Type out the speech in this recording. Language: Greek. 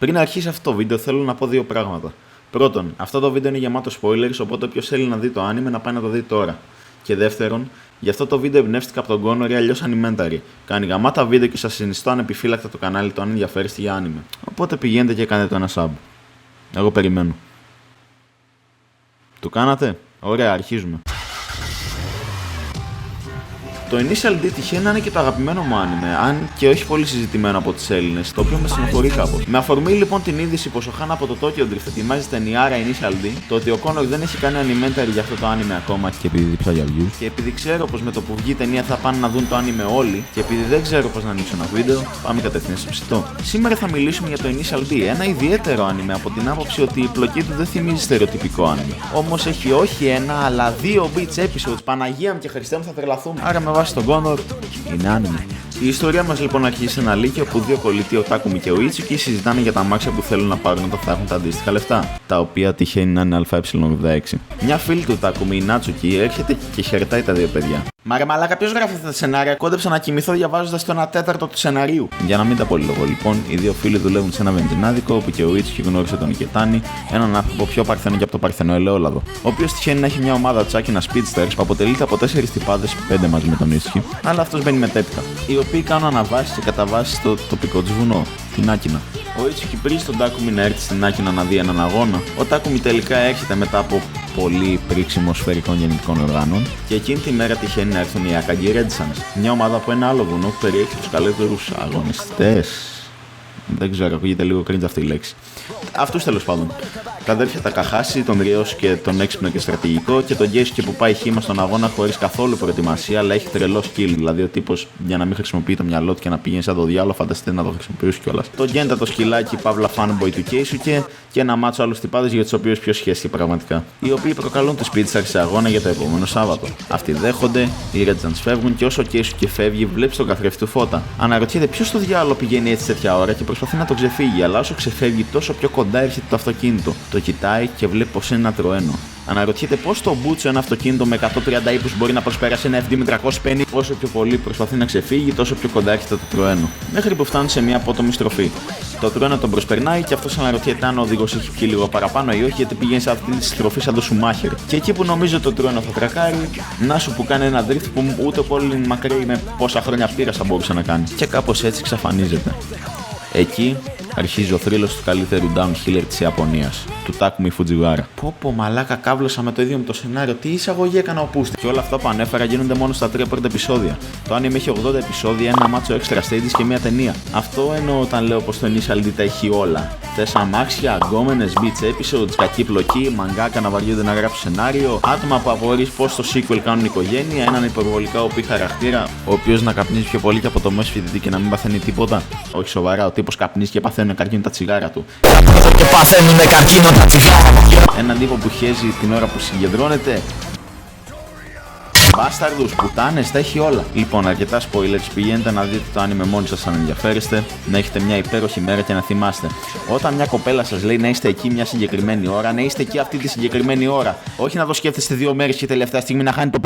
Πριν αρχίσει αυτό το βίντεο, θέλω να πω δύο πράγματα. Πρώτον, αυτό το βίντεο είναι γεμάτο spoilers, οπότε όποιος θέλει να δει το anime να πάει να το δει τώρα. Και δεύτερον, γι' αυτό το βίντεο εμπνεύστηκα από τον Gonori, αλλιώς Animentary. Κάνει γαμάτα βίντεο και σας συνιστώ ανεπιφύλακτα το κανάλι του αν ενδιαφέρεστε για anime. Οπότε πηγαίνετε και κάνετε το ένα sub. Εγώ περιμένω. Το κάνατε? Ωραία, αρχίζουμε. Το Initial D τυχαίνει να είναι και το αγαπημένο μου anime, αν και όχι πολύ συζητημένο από τις Έλληνες, το οποίο με στενοχωρεί κάπως. Με αφορμή λοιπόν την είδηση πως ο Han από το Tokyo Drift ετοιμάζει ταινιάρα Initial D, το ότι ο Connor δεν έχει κάνει animentary για αυτό το anime ακόμα και επειδή διψά για views, και επειδή ξέρω πως με το που βγει η ταινία θα πάνε να δουν το anime όλοι, και επειδή δεν ξέρω πως να ανοίξω ένα βίντεο, πάμε κατευθείαν στο ψητό. Σήμερα θα μιλήσουμε για το Initial D, ένα ιδιαίτερο anime από την άποψη ότι η πλοκή του δεν θυμίζει στερεοτυπικό anime. Όμως έχει όχι ένα, αλλά δύο beach episodes, Παναγία μου και Χριστέ μου, θα τρελαθούμε. Άρα με βάση τον Connor είναι anime. Η ιστορία μας λοιπόν αρχίζει σε ένα λύκειο όπου δύο κολλητοί, ο Takumi και ο Itsuki, συζητάνε για τα αμάξια που θέλουν να πάρουν όταν θα έχουν τα αντίστοιχα λεφτά, τα οποία τυχαίνει να είναι ΑΕ76. Μια φίλη του Takumi, η Natsuki, έρχεται και χαιρετάει τα δύο παιδιά. Μα ρε μαλάκα, ποιος γράφει αυτά τα σενάρια? Κόντεψα να κοιμηθώ διαβάζοντας το 1/4 του σεναρίου. Για να μην τα πολυλογώ λοιπόν, οι δύο φίλοι δουλεύουν σε ένα βενζινάδικο όπου και ο Itsuki γνώρισε τον Iketani, έναν άνθρωπο πιο παρθένο και από το παρθενό ελαιόλαδο, ο οποίος τυχαίνει να έχει μια ομάδα τσάκινα speedsters που αποτελείται από 4 τυπάδες, 5 μαζί με τον Itsuki, αλλά αυτός μπαίνει μετέπειτα, οι οποίοι κάνουν αναβάσεις και καταβάσεις στο τοπικό του βουνό, την Άκινα. Ο Itsuki πρίζει τον Takumi να έρθει στην Άκινα να δει έναν αγώνα. Ο Takumi τελικά έρχεται μετά από πολύ πρίξιμο σφαιρικών γεννητικών οργάνων, και εκείνη τη μέρα τυχαίνει να έρθουν οι Akagi Red Suns, μια ομάδα από ένα άλλο βουνό που περιέχει τους καλύτερους αγωνιστές. Δεν ξέρω, ακούγεται λίγο cringe αυτή η λέξη. Αυτούς τέλος πάντων. Τα αδέρφια Takahasi, τον Ryosuke, τον έξυπνο και στρατηγικό, και τον Keisuke που πάει χύμα στον αγώνα χωρίς καθόλου προετοιμασία, αλλά έχει τρελό skill. Δηλαδή ο τύπος για να μην χρησιμοποιεί το μυαλό του και να πηγαίνει σαν το διάλογο, φανταστείτε να το χρησιμοποιήσει κιόλας. Τον Genta, το σκυλάκι παύλα fanboy του Keisuke, και ένα μάτσο άλλους τυπάδες για τους οποίους ποιος σχέση πραγματικά. Οι οποίοι προκαλούν τους Speedstars σε αγώνα για το επόμενο Σάββατο. Αυτοί δέχονται, οι Red Suns φεύγουν, και όσο ο Keisuke φεύγει, βλέπει τον καθρέφτη του φώτα. Αναρωτιέται ποιος στο διάλογο πηγαίνει έτσι τέτοια ώρα και προσπαθεί να το ξεφύγει, αλλά όσο ξεφεύγει, τόσο πιο κοντά έρχεται το αυτοκίνητο. Το κοιτάει και βλέπει πως είναι ένα τροένο. Αναρωτιέται πώς το μπούτσο ένα αυτοκίνητο με 130 ύπους μπορεί να προσπεράσει ένα FD με 350. Όσο πιο πολύ προσπαθεί να ξεφύγει, τόσο πιο κοντά έρχεται το τροένο. Μέχρι που φτάνει σε μια απότομη στροφή. Το τροένο τον προσπερνάει και αυτός αναρωτιέται αν ο οδηγός έχει πιει λίγο παραπάνω ή όχι, γιατί πηγαίνει σε αυτή τη στροφή σαν το Σουμάχερ. Και εκεί που νομίζω το τροένο θα τρακάρει, να σου που κάνει ένα drift που ούτε πολύ μακρύ με πόσα χρόνια πείρα θα μπορούσε να κάνει. Και κάπως έτσι εξαφανίζεται. Εκεί αρχίζει ο θρύλος του καλύτερου downhiller της Ιαπωνίας, του Takumi Fujiwara. Πω μαλάκα, κάβλωσα με το ίδιο με το σενάριο. Τι εισαγωγή έκανα ο Πούστη. Και όλα αυτά που ανέφερα γίνονται μόνο στα 3 πρώτα επεισόδια. Το anime έχει 80 επεισόδια, ένα μάτσο extra stages και μια ταινία. Αυτό εννοώ όταν λέω πως το Initial D τα έχει όλα. Θες αμάξια, αγκόμενες, beach episodes, κακή πλοκή, μαγκάκα να βαριούνται να γράψουν σενάριο, άτομα που απορείς πως στο sequel κάνουν οικογένεια, έναν υπερβολικά οπή χαρακτήρα, ο οποίος να καπνίζει πιο πολύ και από το μέσο φοιτητή και να μην παθαίνει τίποτα. Όχι σοβαρά, ο τύπος καπνίζει και παθαίνουν καρκίνο τα τσιγάρα του. Και παθαίνουνε καρκίνο τα τσιγάρα. Έναν τύπο που χέζει την ώρα που συγκεντρώνεται. Μπάσταρδους, πουτάνες, τα έχει όλα. Λοιπόν, αρκετά spoilers, πηγαίνετε να δείτε το anime μόνοι σας αν ενδιαφέρεστε, να έχετε μια υπέροχη μέρα και να θυμάστε. Όταν μια κοπέλα σας λέει να είστε εκεί μια συγκεκριμένη ώρα, να είστε εκεί αυτή τη συγκεκριμένη ώρα. Όχι να το σκέφτεστε 2 μέρες και τελευταία στιγμή να χάνει το